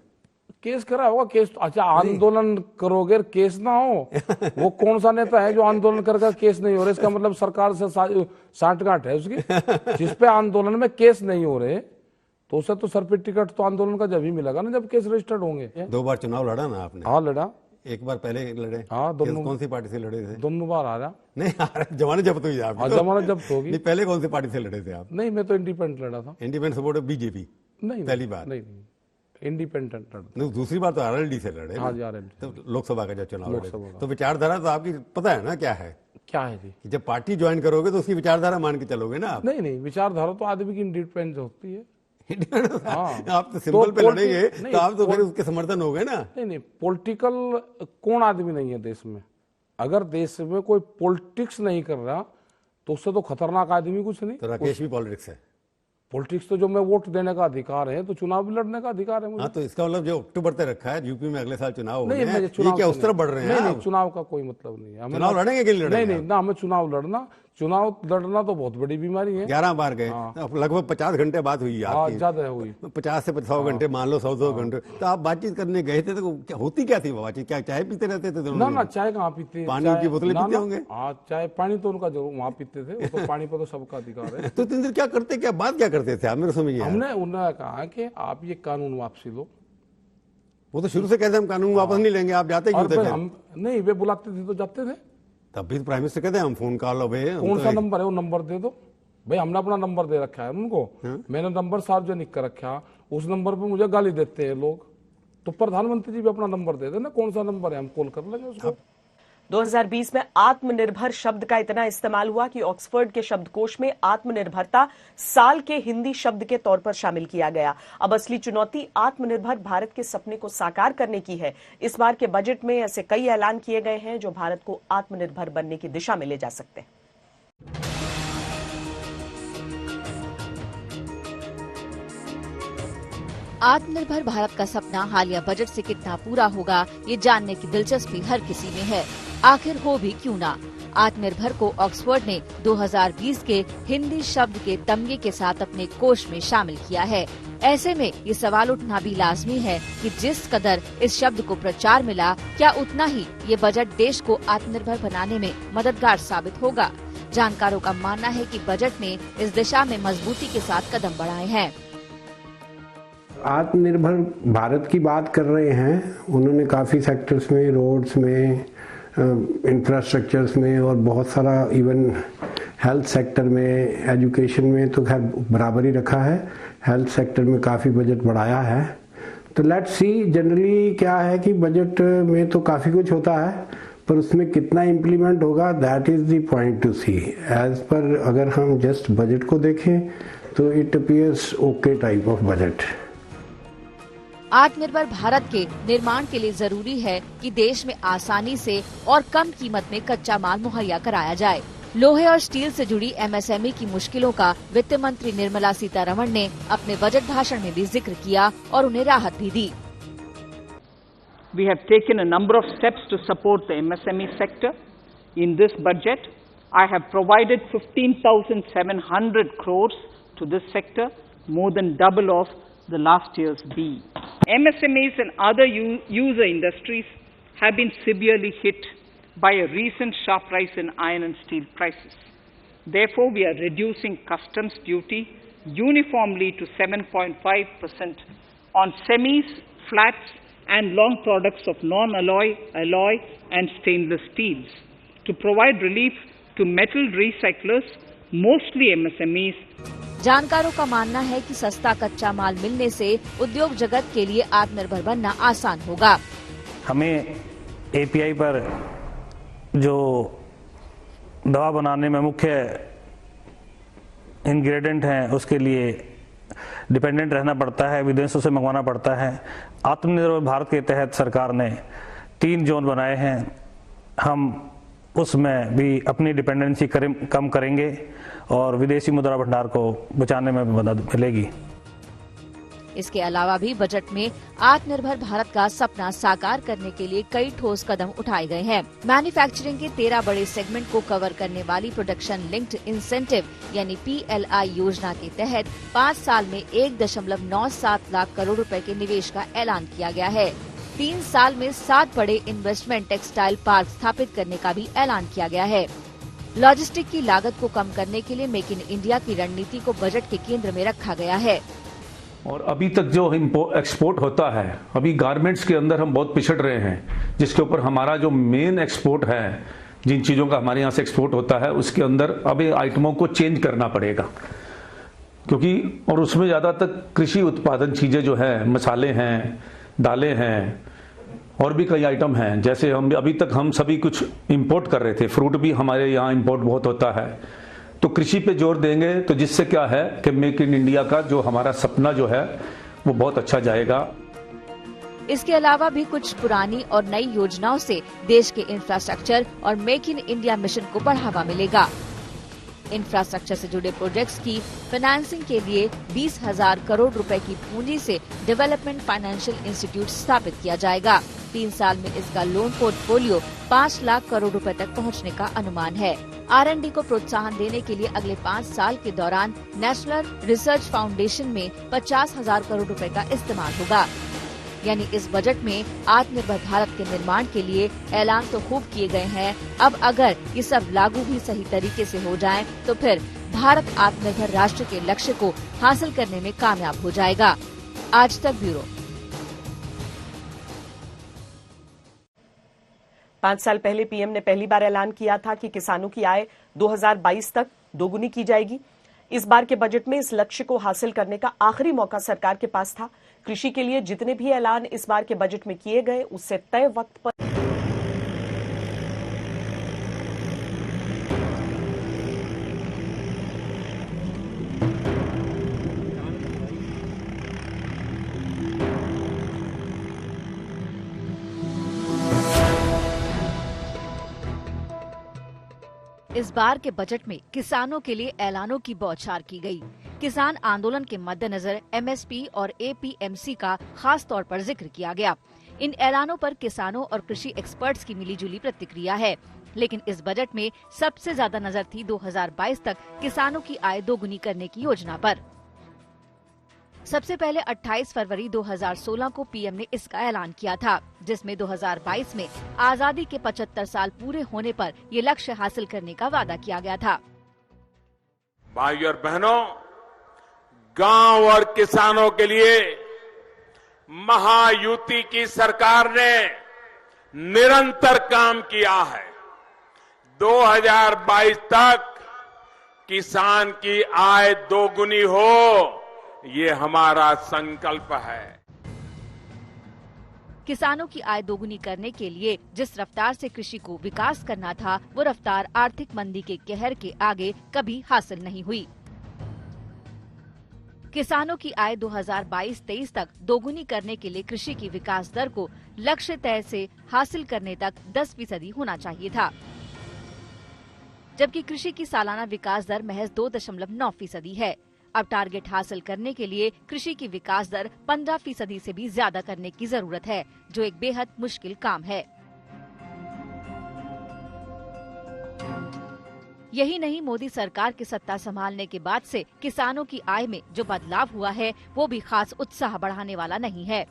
केस करा होगा। केस अच्छा, आंदोलन करोगे केस ना हो? वो कौन सा नेता है जो आंदोलन करके केस नहीं हो रहे? इसका मतलब सरकार से साठगांठ है उसकी। जिसपे आंदोलन में केस नहीं हो रहे तो उसे तो सर्टिफिकेट तो आंदोलन का जब ही मिलेगा ना जब केस रजिस्टर्ड होंगे। 2 बार चुनाव लड़ा ना आपने? हाँ लड़ा। एक बार पहले लड़े? हाँ, दोनों। कौन सी पार्टी से लड़े थे? दोनों बार आ रहा। नहीं आ रहा, जमानत जब्त हुई आपकी? जमानत जब्त होगी। नहीं, पहले कौन सी पार्टी से लड़े थे आप? नहीं, मैं तो इंडिपेंडेंट लड़ा था। Independent support BJP? नहीं, पहली बार नहीं, इंडिपेंडेंट लड़ा। दूसरी बार तो आरएलडी से लड़े। हाँ जी, आरएलडी। तो लोकसभा का जब चुनाव लड़े तो विचारधारा तो आपकी पता है ना क्या है? क्या है जी? जब पार्टी ज्वाइन करोगे तो उसकी विचारधारा मान के चलोगे ना आप? नहीं, विचारधारा तो आदमी की इंडिपेंडेंस होती है। आप तो सिंपल पे लड़ेंगे तो आप तो फिर उसके समर्थन हो गए ना? नहीं, पॉलिटिकल कौन आदमी नहीं है देश में? अगर देश में कोई पॉलिटिक्स नहीं कर रहा तो उससे तो खतरनाक आदमी कुछ नहीं। तो राकेश भी पॉलिटिक्स है? पॉलिटिक्स तो जो मैं वोट देने का अधिकार है तो चुनाव भी लड़ने का अधिकार है मुझे। हाँ, तो इसका मतलब जो अक्टूबर तक रखा है यूपी में अगले साल चुनाव होने हैं, ये क्या उस तरफ बढ़ रहे हैं? नहीं, चुनाव का कोई मतलब नहीं है। चुनाव लड़ेंगे कि नहीं लड़ेंगे? नहीं, ना हमें चुनाव लड़ना तो बहुत बड़ी बीमारी है। 11 बार गए, लगभग 50 घंटे बात हुई आपकी। ज्यादा हुई, 50 से 100 घंटे मान लो, 100 घंटे। तो आप बातचीत करने गए थे तो होती क्या थी बातचीत? क्या चाय पीते रहते थे? ना, चाय कहाँ पीते? पानी की बोतलें पीते होंगे? हाँ, चाय पानी तो उनका जो वहाँ पीते थे, तो पानी पर तो सबका अधिकार है। तो 3 दिन क्या करते, क्या बात क्या करते थे आप? मेरे समझ हमने उन्होंने कहा कि आप ये कानून वापसी लो। वो तो शुरू से कहते हम कानून वापस नहीं लेंगे, आप जाते क्यों थे? हम नहीं, वे बुलाते थे तो जाते थे। तब भी प्राइम मिनिस्टर कहते हैं हम फोन कॉल लो। कौन सा नंबर है वो नंबर दे दो भाई। हमने अपना नंबर दे रखा है उनको। मैंने नंबर सार्वजनिक कर रखा। उस नंबर पे मुझे गाली देते हैं लोग, तो प्रधानमंत्री जी भी अपना नंबर दे देना, कौन सा नंबर है, हम कॉल कर लेंगे उसको। 2020 में आत्मनिर्भर शब्द का इतना इस्तेमाल हुआ कि ऑक्सफोर्ड के शब्दकोश में आत्मनिर्भरता साल के हिंदी शब्द के तौर पर शामिल किया गया। अब असली चुनौती आत्मनिर्भर भारत के सपने को साकार करने की है। इस बार के बजट में ऐसे कई ऐलान किए गए हैं जो भारत को आत्मनिर्भर बनने की दिशा में ले जा सकते हैं। आत्मनिर्भर भारत का सपना हालिया बजट से कितना पूरा होगा, ये जानने की दिलचस्पी हर किसी में है। आखिर हो भी क्यों ना। आत्मनिर्भर को ऑक्सफोर्ड ने 2020 के हिंदी शब्द के तमगे के साथ अपने कोश में शामिल किया है। ऐसे में ये सवाल उठना भी लाजमी है कि जिस कदर इस शब्द को प्रचार मिला, क्या उतना ही ये बजट देश को आत्मनिर्भर बनाने में मददगार साबित होगा। जानकारों का मानना है कि बजट ने इस दिशा में मजबूती के साथ कदम बढ़ाए हैं। आत्मनिर्भर भारत की बात कर रहे हैं, उन्होंने काफ़ी सेक्टर्स में, रोड्स में, इंफ्रास्ट्रक्चर्स में और बहुत सारा इवन हेल्थ सेक्टर में, एजुकेशन में तो खैर बराबर ही रखा है। हेल्थ सेक्टर में काफ़ी बजट बढ़ाया है। तो लेट्स सी, जनरली क्या है कि बजट में तो काफ़ी कुछ होता है, पर उसमें कितना इम्प्लीमेंट होगा, that is the point to see. As पर अगर हम जस्ट बजट को देखें तो it appears okay type of budget. आत्मनिर्भर भारत के निर्माण के लिए जरूरी है कि देश में आसानी से और कम कीमत में कच्चा माल मुहैया कराया जाए। लोहे और स्टील से जुड़ी एमएसएमई की मुश्किलों का वित्त मंत्री निर्मला सीतारमण ने अपने बजट भाषण में भी जिक्र किया और उन्हें राहत भी दी। We have taken a number of steps to support the MSME sector. In this budget, I have provided 15,700 crores to this sector, more than double of the last year's B. MSMEs and other user industries have been severely hit by a recent sharp rise in iron and steel prices. Therefore, we are reducing customs duty uniformly to 7.5% on semis, flats, and long products of non-alloy, alloy, and stainless steels to provide relief to metal recyclers, mostly MSMEs. जानकारों का मानना है कि सस्ता कच्चा माल मिलने से उद्योग जगत के लिए आत्मनिर्भर बनना आसान होगा। हमें एपीआई पर जो दवा बनाने में मुख्य इंग्रेडिएंट हैं उसके लिए डिपेंडेंट रहना पड़ता है, विदेशों से मंगवाना पड़ता है। आत्मनिर्भर भारत के तहत सरकार ने 3 जोन बनाए हैं। हम उसमें भी अपनी डिपेंडेंसी कम करेंगे और विदेशी मुद्रा भंडार को बचाने में भी मदद मिलेगी। इसके अलावा भी बजट में आत्मनिर्भर भारत का सपना साकार करने के लिए कई ठोस कदम उठाए गए हैं। मैन्युफैक्चरिंग के 13 बड़े सेगमेंट को कवर करने वाली प्रोडक्शन लिंक्ड इंसेंटिव यानी PLI योजना के तहत 5 साल में 1.97 लाख करोड़ रुपए के निवेश का ऐलान किया गया है। 3 साल में 7 बड़े इन्वेस्टमेंट टेक्सटाइल पार्क स्थापित करने का भी ऐलान किया गया है। लॉजिस्टिक की लागत को कम करने के लिए मेक इन इंडिया की रणनीति को बजट के केंद्र में रखा गया है। और अभी तक जो एक्सपोर्ट होता है, अभी गारमेंट्स के अंदर हम बहुत पिछड़ रहे हैं, जिसके ऊपर हमारा जो मेन एक्सपोर्ट है, जिन चीज़ों का हमारे यहाँ से एक्सपोर्ट होता है, उसके अंदर अभी आइटमों को चेंज करना पड़ेगा, क्योंकि और उसमें ज़्यादातर कृषि उत्पादन चीज़ें जो है, मसाले हैं, दालें हैं और भी कई आइटम हैं। जैसे हम अभी तक हम सभी कुछ इंपोर्ट कर रहे थे, फ्रूट भी हमारे यहाँ इंपोर्ट बहुत होता है। तो कृषि पे जोर देंगे तो जिससे क्या है कि मेक इन इंडिया का जो हमारा सपना जो है वो बहुत अच्छा जाएगा। इसके अलावा भी कुछ पुरानी और नई योजनाओं से देश के इंफ्रास्ट्रक्चर और मेक इन इंडिया मिशन को बढ़ावा मिलेगा। इंफ्रास्ट्रक्चर से जुड़े प्रोजेक्ट्स की फाइनेंसिंग के लिए 20,000 करोड़ रुपए की पूंजी से डेवलपमेंट फाइनेंशियल इंस्टीट्यूट स्थापित किया जाएगा। 3 साल में इसका लोन पोर्टफोलियो 5 लाख करोड़ रुपए तक पहुंचने का अनुमान है। R&D को प्रोत्साहन देने के लिए अगले 5 साल के दौरान नेशनल रिसर्च फाउंडेशन में 50,000 करोड़ रुपए का इस्तेमाल होगा। यानी इस बजट में आत्मनिर्भर भारत के निर्माण के लिए ऐलान तो खूब किए गए हैं। अब अगर ये सब लागू भी सही तरीके से हो जाएं, तो फिर भारत आत्मनिर्भर राष्ट्र के लक्ष्य को हासिल करने में कामयाब हो जाएगा। आज तक ब्यूरो। 5 साल पहले पीएम ने पहली बार ऐलान किया था कि किसानों की आय 2022 तक दोगुनी की जाएगी। इस बार के बजट में इस लक्ष्य को हासिल करने का आखिरी मौका सरकार के पास था। कृषि के लिए जितने भी ऐलान इस बार के बजट में किए गए, उससे तय वक्त पर इस बार के बजट में किसानों के लिए ऐलानों की बौछार की गई। किसान आंदोलन के मद्देनजर एमएसपी और एपीएमसी का खास तौर पर जिक्र किया गया। इन ऐलानों पर किसानों और कृषि एक्सपर्ट्स की मिलीजुली प्रतिक्रिया है, लेकिन इस बजट में सबसे ज्यादा नजर थी 2022 तक किसानों की आय दोगुनी करने की योजना पर। सबसे पहले 28 फरवरी 2016 को पीएम ने इसका ऐलान किया था, जिसमें 2022 में आजादी के 75 साल पूरे होने पर ये लक्ष्य हासिल करने का वादा किया गया था। भाइयों और बहनों, गांव और किसानों के लिए महायुति की सरकार ने निरंतर काम किया है। 2022 तक किसान की आय दोगुनी हो, ये हमारा संकल्प है। किसानों की आय दोगुनी करने के लिए जिस रफ्तार से कृषि को विकास करना था, वो रफ्तार आर्थिक मंदी के कहर के आगे कभी हासिल नहीं हुई। किसानों की आय 2022-23 तक दोगुनी करने के लिए कृषि की विकास दर को लक्ष्य तय से हासिल करने तक 10% होना चाहिए था, जबकि कृषि की सालाना विकास दर महज 2.9% है। अब टारगेट हासिल करने के लिए कृषि की विकास दर 15% से भी ज्यादा करने की जरूरत है, जो एक बेहद मुश्किल काम है। यही नहीं, मोदी सरकार की सत्ता संभालने के बाद से किसानों की आय में जो बदलाव हुआ है, वो भी खास उत्साह बढ़ाने वाला नहीं है।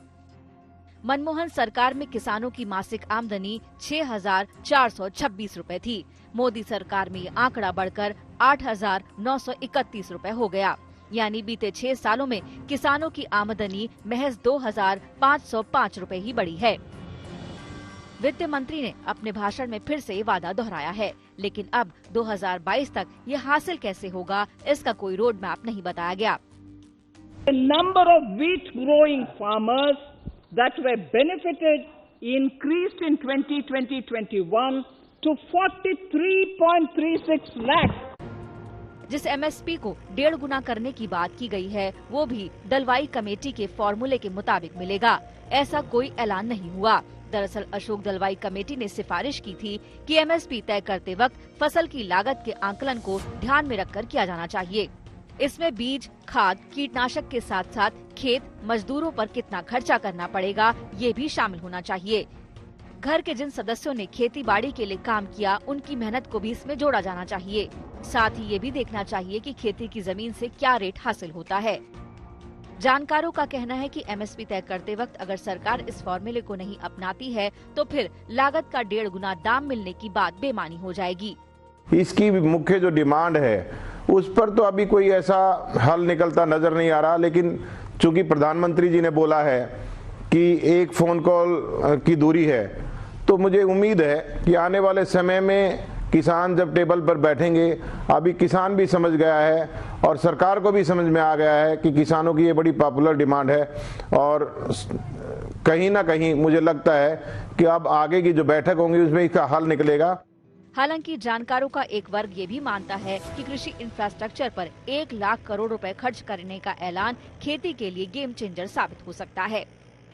मनमोहन सरकार में किसानों की मासिक आमदनी 6,426 रुपए थी। मोदी सरकार में ये आंकड़ा बढ़कर 8,931 रुपए हो गया। यानी बीते 6 सालों में किसानों की आमदनी महज 2,505 रुपए ही बढ़ी है। वित्त मंत्री ने अपने भाषण में फिर से ये वादा दोहराया है, लेकिन अब 2022 तक ये हासिल कैसे होगा, इसका कोई रोड मैप नहीं बताया गया। The number of wheat growing farmers that were benefited increased in 2020-21 to 43.36 lakhs. जिस एमएसपी को 1.5 गुना करने की बात की गई है, वो भी दलवाई कमेटी के फॉर्मूले के मुताबिक मिलेगा। ऐसा कोई ऐलान नहीं हुआ। दरअसल अशोक दलवाई कमेटी ने सिफारिश की थी कि एमएसपी तय करते वक्त फसल की लागत के आंकलन को ध्यान में रखकर किया जाना चाहिए। इसमें बीज, खाद, कीटनाशक के साथ साथ खेत मजदूरों पर कितना खर्चा करना पड़ेगा, ये भी शामिल होना चाहिए। घर के जिन सदस्यों ने खेती बाड़ी के लिए काम किया, उनकी मेहनत को भी इसमें जोड़ा जाना चाहिए। साथ ही ये भी देखना चाहिए कि खेती की जमीन से क्या रेट हासिल होता है। जानकारों का कहना है कि एमएसपी तय करते वक्त अगर सरकार इस फॉर्मूले को नहीं अपनाती है, तो फिर लागत का 1.5 गुना दाम मिलने की बात बेमानी हो जाएगी। इसकी मुख्य जो डिमांड है, उस पर तो अभी कोई ऐसा हल निकलता नजर नहीं आ रहा, लेकिन चूंकि प्रधानमंत्री जी ने बोला है कि एक फोन कॉल की दूरी है, तो मुझे उम्मीद है कि आने वाले समय में किसान जब टेबल पर बैठेंगे, अभी किसान भी समझ गया है और सरकार को भी समझ में आ गया है कि किसानों की ये बड़ी पॉपुलर डिमांड है, और कहीं ना कहीं मुझे लगता है कि अब आगे की जो बैठक होंगी उसमें इसका हल निकलेगा। हालांकि जानकारों का एक वर्ग ये भी मानता है कि कृषि इंफ्रास्ट्रक्चर पर 1 लाख करोड़ रुपए खर्च करने का ऐलान खेती के लिए गेम चेंजर साबित हो सकता है।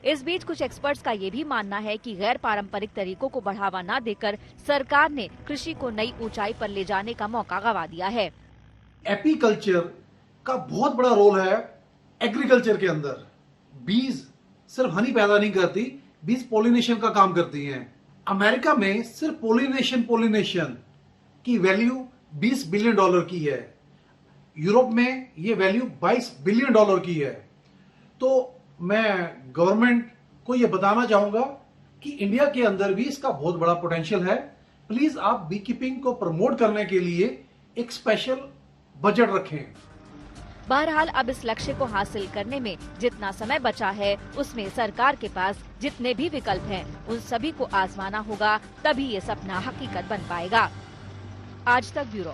इस बीच कुछ एक्सपर्ट्स का ये भी मानना है कि गैर पारंपरिक तरीकों को बढ़ावा न देकर सरकार ने कृषि को नई ऊंचाई पर ले जाने का मौका गंवा दिया है। एपीकल्चर का बहुत बड़ा रोल है एग्रीकल्चर के अंदर। बीज सिर्फ हनी पैदा नहीं करती, बीज पॉलिनेशन का काम करती हैं। अमेरिका में सिर्फ पॉलिनेशन की वैल्यू $20 बिलियन की है। यूरोप में ये वैल्यू $22 बिलियन की है। तो मैं गवर्नमेंट को ये बताना चाहूंगा कि इंडिया के अंदर भी इसका बहुत बड़ा पोटेंशियल है। प्लीज आप बी कीपिंग को प्रमोट करने के लिए एक स्पेशल बजट रखें। बहरहाल अब इस लक्ष्य को हासिल करने में जितना समय बचा है, उसमें सरकार के पास जितने भी विकल्प हैं, उन सभी को आजमाना होगा, तभी ये सपना हकीकत बन पाएगा। आज तक ब्यूरो।